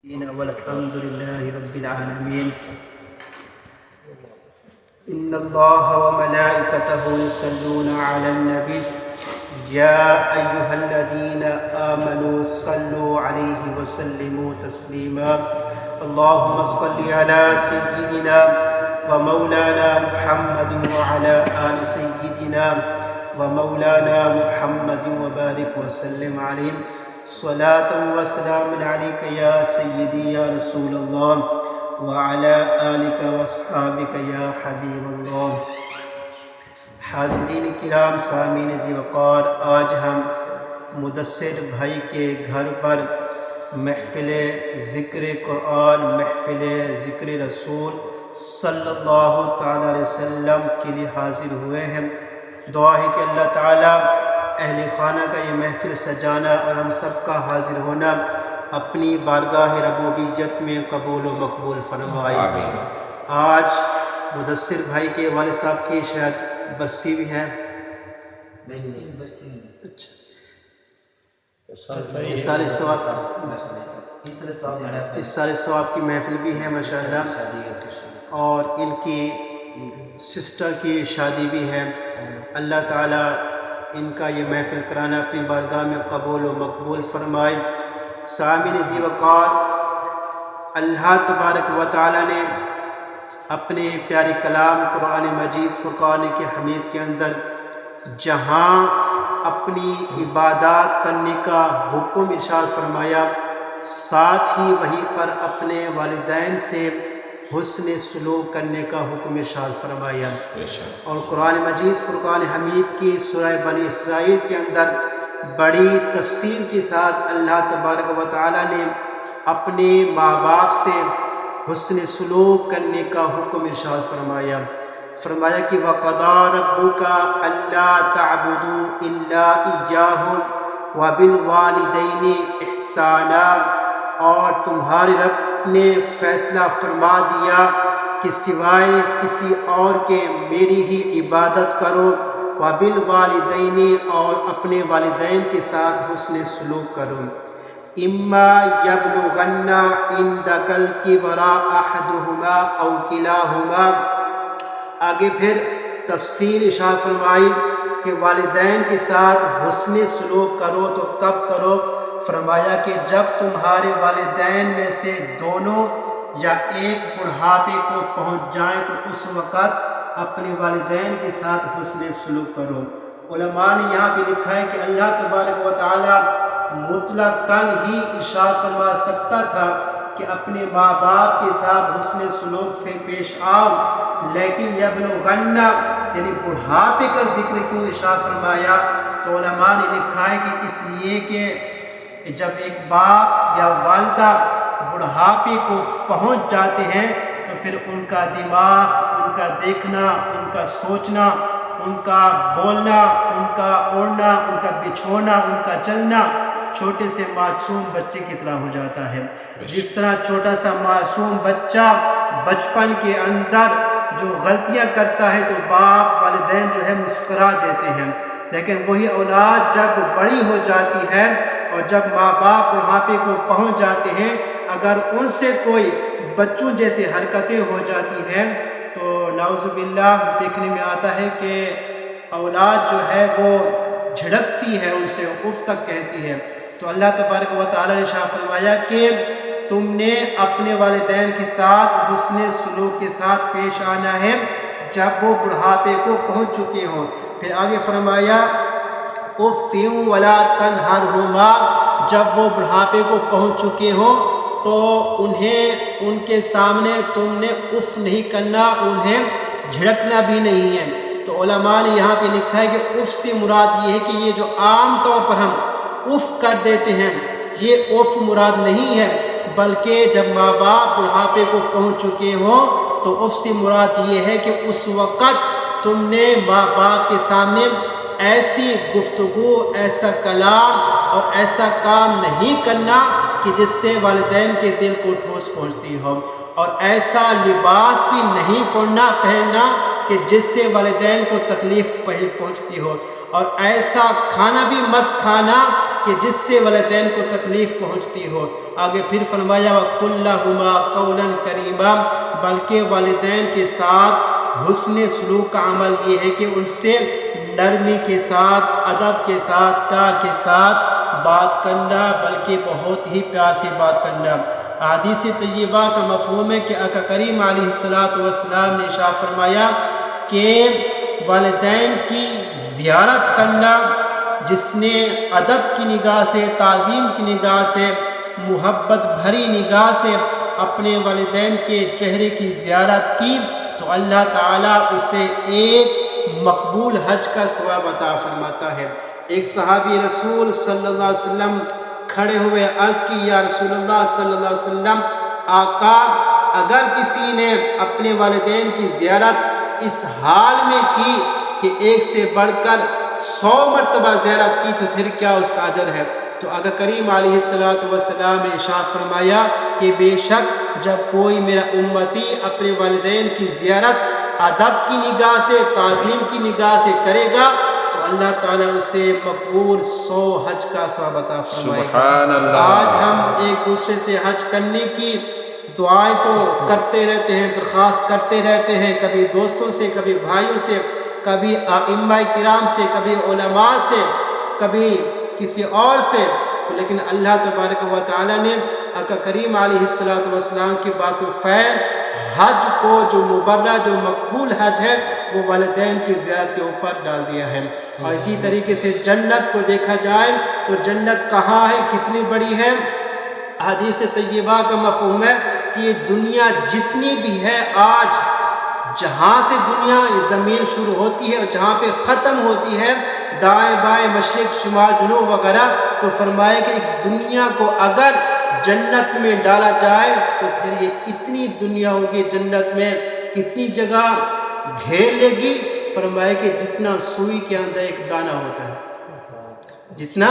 والحمد لله رب العالمين. إن الله وملائكته يصلون على النبي يا أيها الذين آمنوا صلوا عليه وسلموا تسليما. اللهم صل على سيدنا ومولانا محمد وعلى آل سيدنا ومولانا محمد وبارك وسلم عليه. صلاة وسلام عليك يا سيدي يا رسول الله وعلى آلك واصحابك يا حبیب اللہ. حاضرین کرام، سامعین ذی وقار، آج ہم مدثر بھائی کے گھر پر محفل ذکر قرآن، محفل ذکر رسول صلی اللہ تعالیٰ علیہ وسلم کے لیے حاضر ہوئے ہیں. دعا ہے کہ اللہ تعالیٰ اہل خانہ کا یہ محفل سجانا اور ہم سب کا حاضر ہونا اپنی بارگاہ ربوبیت میں قبول و مقبول فرمائے. آج مدثر بھائی کے والد صاحب کی شاید برسی بھی ہے. اچھا، اس سال ثواب کی محفل بھی ہے ماشاءاللہ، اور ان کی سسٹر کی شادی بھی ہے. اللہ تعالیٰ ان کا یہ محفل کرانا اپنی بارگاہ میں قبول و مقبول فرمائے. سامعین ذی وقار، اللہ تبارک و تعالیٰ نے اپنے پیارے کلام قرآن مجید فرقان کے حمید کے اندر جہاں اپنی عبادات کرنے کا حکم ارشاد فرمایا، ساتھ ہی وہیں پر اپنے والدین سے حسن سلوک کرنے کا حکم ارشاد فرمایا. اور قرآن مجید فرقان حمید کی سورہ بنی اسرائیل کے اندر بڑی تفصیل کے ساتھ اللہ تبارک و تعالیٰ نے اپنے ماں باپ سے حسن سلوک کرنے کا حکم ارشاد فرمایا. فرمایا کہ وَقَضَىٰ رَبُّكَ أَلَّا تَعْبُدُوا إِلَّا إِيَّاهُ وَبِالْوَالِدَيْنِ إِحْسَانًا، اور تمہارے رب نے فیصلہ فرما دیا کہ سوائے کسی اور کے میری ہی عبادت کرو. وَبِالْوَالِدَيْنِ، اور اپنے والدین کے ساتھ حسن سلوک کرو. إِمَّا يَبْلُغَنَّ عِندَكَ الْكِبَرَ أَحَدُهُمَا أَوْ كِلَاهُمَا. آگے پھر تفصیل ارشاد فرمائی کہ والدین کے ساتھ حسن سلوک کرو تو کب کرو؟ فرمایا کہ جب تمہارے والدین میں سے دونوں یا ایک بڑھاپے کو پہنچ جائیں تو اس وقت اپنے والدین کے ساتھ حسن سلوک کرو. علماء نے یہاں بھی لکھا ہے کہ اللہ تبارک و تعالیٰ مطلقاً ہی ارشاد فرما سکتا تھا کہ اپنے ماں باپ کے ساتھ حسن سلوک سے پیش آؤ، لیکن یبلغن یعنی بڑھاپے کا ذکر کیوں ارشاد فرمایا؟ تو علماء نے لکھا ہے کہ اس لیے کہ جب ایک باپ یا والدہ بڑھاپے کو پہنچ جاتے ہیں تو پھر ان کا دماغ، ان کا دیکھنا، ان کا سوچنا، ان کا بولنا، ان کا اوڑھنا، ان کا بچھونا، ان کا چلنا چھوٹے سے معصوم بچے کی طرح ہو جاتا ہے. جس طرح چھوٹا سا معصوم بچہ بچپن کے اندر جو غلطیاں کرتا ہے تو باپ والدین جو ہے مسکرا دیتے ہیں، لیکن وہی اولاد جب بڑی ہو جاتی ہے اور جب ماں باپ بڑھاپے کو پہنچ جاتے ہیں، اگر ان سے کوئی بچوں جیسے حرکتیں ہو جاتی ہیں تو نعوذ باللہ دیکھنے میں آتا ہے کہ اولاد جو ہے وہ جھڑکتی ہے، ان سے اف تک کہتی ہے. تو اللہ تبارک و تعالیٰ نے ارشاد فرمایا کہ تم نے اپنے والدین کے ساتھ حسن سلوک کے ساتھ پیش آنا ہے جب وہ بڑھاپے کو پہنچ چکے ہوں. پھر آگے فرمایا اف ولا تنہرہما، جب وہ بڑھاپے کو پہنچ چکے ہوں تو انہیں ان کے سامنے تم نے اف نہیں کرنا، انہیں جھڑکنا بھی نہیں ہے. تو علماء نے یہاں پہ لکھا ہے کہ اف سے مراد یہ ہے کہ یہ جو عام طور پر ہم اف کر دیتے ہیں یہ اف مراد نہیں ہے، بلکہ جب ماں باپ بڑھاپے کو پہنچ چکے ہوں تو اف سے مراد یہ ہے کہ اس وقت تم نے ماں باپ کے سامنے ایسی گفتگو، ایسا کلام اور ایسا کام نہیں کرنا کہ جس سے والدین کے دل کو ٹھوس پہنچتی ہو، اور ایسا لباس بھی نہیں پہننا کہ جس سے والدین کو تکلیف پہنچتی ہو، اور ایسا کھانا بھی مت کھانا کہ جس سے والدین کو تکلیف پہنچتی ہو۔ آگے پھر فرمایا وَقُلْ لَهُمَا قَوْلًا كَرِيمًا، بلکہ والدین کے ساتھ حسن سلوک کا عمل یہ ہے کہ ان سے نرمی کے ساتھ، ادب کے ساتھ، پیار کے ساتھ بات کرنا، بلکہ بہت ہی پیار سے بات کرنا۔ احادیث طیبہ کا مفہوم ہے کہ آقا کریم علیہ السلام نے ارشاد فرمایا کہ والدین کی زیارت کرنا، جس نے ادب کی نگاہ سے، تعظیم کی نگاہ سے، محبت بھری نگاہ سے اپنے والدین کے چہرے کی زیارت کی تو اللہ تعالیٰ اسے ایک مقبول حج کا ثواب عطا فرماتا ہے۔ ایک صحابی رسول صلی اللہ علیہ وسلم کھڑے ہوئے عرض کی یا رسول اللہ صلی اللہ علیہ وسلم، آقا اگر کسی نے اپنے والدین کی زیارت اس حال میں کی کہ ایک سے بڑھ کر 100 مرتبہ زیارت کی تو پھر کیا اس کا اجر ہے؟ تو آقا کریم علیہ السلام نے ارشاد فرمایا کہ بے شک جب کوئی میرا امتی اپنے والدین کی زیارت ادب کی نگاہ سے، تعظیم کی نگاہ سے کرے گا تو اللہ تعالیٰ اسے مقبول 100 حج کا ثواب عطا فرمائے گا۔ آج ہم ایک دوسرے سے حج کرنے کی دعائیں تو کرتے رہتے ہیں، درخواست کرتے رہتے ہیں، کبھی دوستوں سے، کبھی بھائیوں سے، کبھی ائمہ کرام سے، کبھی علماء سے، کبھی کسی اور سے، تو لیکن اللہ تبارک و تعالیٰ نے آقا کریم علیہ السلام کی بات و فعل حج کو جو مبرہ، جو مقبول حج ہے وہ والدین کی زیارت کے اوپر ڈال دیا ہے۔ اور اسی طریقے سے جنت کو دیکھا جائے تو جنت کہاں ہے، کتنی بڑی ہے۔ حدیث طیبہ کا مفہوم ہے کہ یہ دنیا جتنی بھی ہے آج، جہاں سے دنیا زمین شروع ہوتی ہے اور جہاں پہ ختم ہوتی ہے، دائیں بائیں، مشرق شمال جنوب وغیرہ، تو فرمایا کہ اس دنیا کو اگر جنت میں ڈالا جائے تو پھر یہ اتنی دنیا ہوگی، جنت میں کتنی جگہ گھیر لے گی۔ فرمایا کہ جتنا سوئی کے اندر ایک دانہ ہوتا ہے، جتنا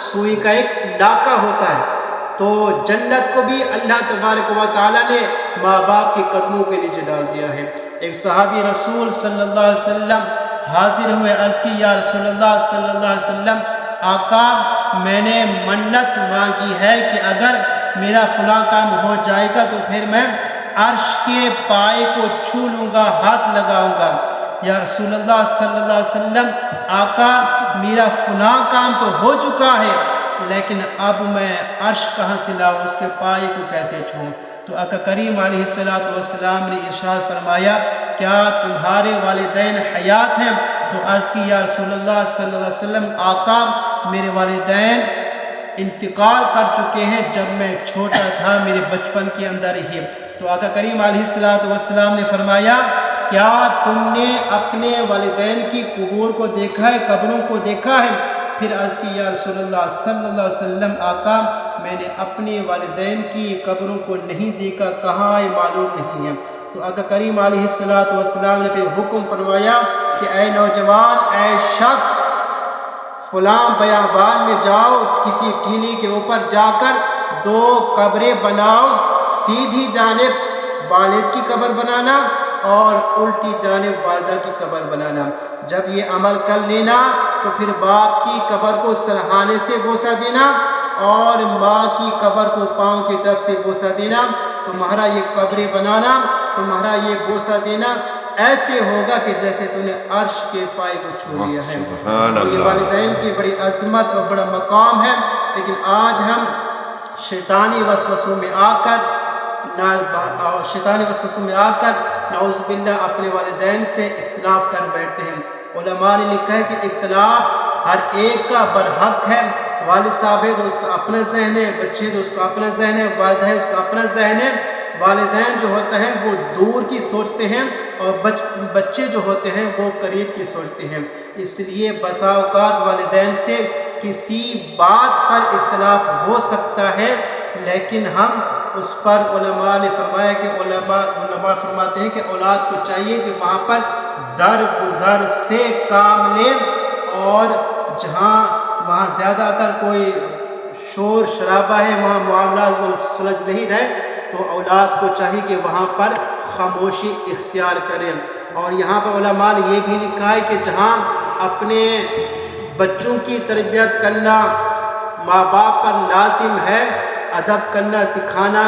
سوئی کا ایک ڈاکہ ہوتا ہے، تو جنت کو بھی اللہ تبارک و تعالیٰ نے ماں باپ کے قدموں کے نیچے ڈال دیا ہے۔ ایک صحابی رسول صلی اللہ علیہ وسلم حاضر ہوئے، عرض کی یا رسول اللہ صلی اللہ علیہ وسلم، آقا میں نے منت مانگی ہے کہ اگر میرا فلاں کام ہو جائے گا تو پھر میں عرش کے پائے کو چھو لوں گا، ہاتھ لگاؤں گا۔ یا رسول اللہ صلی اللہ علیہ وسلم، آقا میرا فلاں کام تو ہو چکا ہے لیکن اب میں عرش کہاں سے لاؤں، اس کے پائے کو کیسے چھوؤں؟ تو آقا کریم علیہ السلام نے ارشاد فرمایا کیا تمہارے والدین حیات ہیں؟ تو عرض کی یا رسول اللہ صلی اللہ علیہ وسلم، آقا میرے والدین انتقال کر چکے ہیں جب میں چھوٹا تھا، میرے بچپن کے اندر ہی۔ تو آقا کریم علیہ السلام نے فرمایا کیا تم نے اپنے والدین کی قبور کو دیکھا ہے، قبروں کو دیکھا ہے؟ پھر عرض کی یا رسول اللہ صلی اللہ علیہ وسلم، آقا میں نے اپنے والدین کی قبروں کو نہیں دیکھا، کہاں ہے معلوم نہیں ہے۔ تو آقا کریم علیہ السلام نے پھر حکم فرمایا کہ اے نوجوان، اے شخص، فلاں بیابان میں جاؤ، کسی ٹیلی کے اوپر جا کر 2 قبریں بناؤ، سیدھی جانب والد کی قبر بنانا اور الٹی جانب والدہ کی قبر بنانا۔ جب یہ عمل کر لینا تو پھر باپ کی قبر کو سرہانے سے بوسہ دینا اور ماں کی قبر کو پاؤں کی طرف سے بوسہ دینا۔ تمہارا یہ قبریں بنانا، تمہارا یہ بوسہ دینا ایسے ہوگا کہ جیسے تم نے عرش کے پائے کو چھو لیا ہے۔ تو یہ والدین کی بڑی عظمت اور بڑا مقام ہے، لیکن آج ہم شیطانی وسوسوں میں آ کر نعوذ باللہ اپنے والدین سے اختلاف کر بیٹھتے ہیں۔ علماء نے لکھا ہے کہ اختلاف ہر ایک کا برحق ہے۔ والد صاحب ہے تو اس کا اپنا ذہن ہے، بچے تو اس کا اپنا ذہن ہے، والدہ ہے اس کا اپنا ذہن ہے۔ والدین جو ہوتے ہیں وہ دور کی سوچتے ہیں اور بچے جو ہوتے ہیں وہ قریب کی سوچتے ہیں۔ اس لیے بسا اوقات والدین سے کسی بات پر اختلاف ہو سکتا ہے، لیکن ہم اس پر علماء نے فرمایا کہ علماء فرماتے ہیں کہ اولاد کو چاہیے کہ وہاں پر درگزر سے کام لیں، اور وہاں زیادہ اگر کوئی شور شرابہ ہے، وہاں معاملات سلجھ نہیں رہے، تو اولاد کو چاہیے کہ وہاں پر خاموشی اختیار کریں۔ اور یہاں پر علماء نے یہ بھی لکھا ہے کہ جہاں اپنے بچوں کی تربیت کرنا ماں باپ پر لازم ہے ادب کرنا سکھانا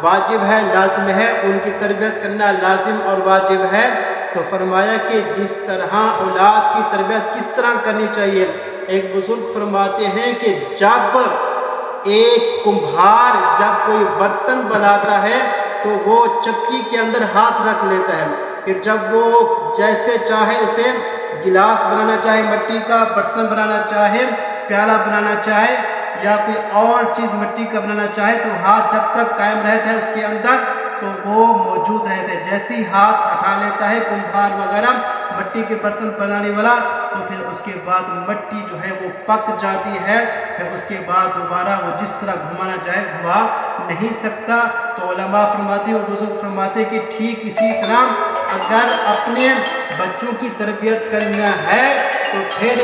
واجب ہے، لازم ہے، ان کی تربیت کرنا لازم اور واجب ہے۔ تو فرمایا کہ جس طرح اولاد کی تربیت کس طرح کرنی چاہیے، ایک بزرگ فرماتے ہیں کہ جب ایک کمبھار جب کوئی برتن بناتا ہے تو وہ چکی کے اندر ہاتھ رکھ لیتا ہے کہ جب وہ جیسے چاہے اسے گلاس بنانا چاہے، مٹی کا برتن بنانا چاہے، پیالہ بنانا چاہے یا کوئی اور چیز مٹی کا بنانا چاہے تو ہاتھ جب تک قائم رہتا ہے اس کے اندر تو وہ موجود رہتا ہے۔ جیسے ہی ہاتھ ہٹا لیتا ہے کمبھار وغیرہ مٹی کے برتن بنانے والا تو پھر اس کے بعد مٹی جو ہے وہ پک جاتی ہے، پھر اس کے بعد دوبارہ وہ جس طرح گھمانا چاہے گھما نہیں سکتا۔ تو علماء فرماتے ہیں، وہ بزرگ فرماتے ہیں کہ ٹھیک اسی طرح اگر اپنے بچوں کی تربیت کرنا ہے تو پھر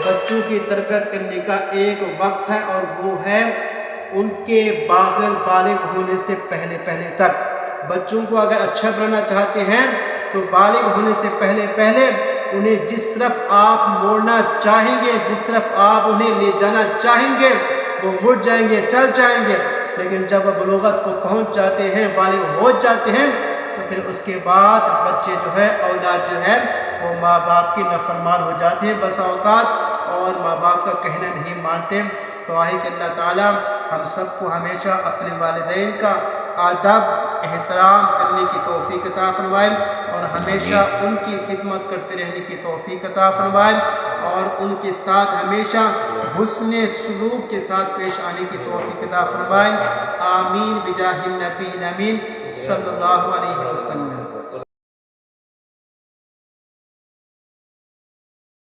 بچوں کی تربیت کرنے کا ایک وقت ہے اور وہ ہے ان کے بالغ ہونے سے پہلے تک۔ بچوں کو اگر اچھا بنانا چاہتے ہیں تو بالغ ہونے سے پہلے انہیں جس طرف آپ موڑنا چاہیں گے، جس طرف آپ انہیں لے جانا چاہیں گے وہ مڑ جائیں گے، چل جائیں گے۔ لیکن جب وہ بلوغت کو پہنچ جاتے ہیں، بالغ ہو جاتے ہیں تو پھر اس کے بعد بچے جو ہے، اولاد جو ہے وہ ماں باپ کی نافرمان ہو جاتے ہیں بسا اوقات اور ماں باپ کا کہنا نہیں مانتے۔ تو آئے کہ اللہ تعالیٰ ہم سب کو ہمیشہ اپنے والدین کا ادب احترام کرنے کی توفیق عطا فرمائے اور ہمیشہ ان کی خدمت کرتے رہنے کی توفیق عطا فرمائے اور ان کے ساتھ ہمیشہ حسن سلوک کے ساتھ پیش آنے کی توفیق عطا فرمائے۔ آمین بجاہ النبی الامین صلی اللہ علیہ وسلم۔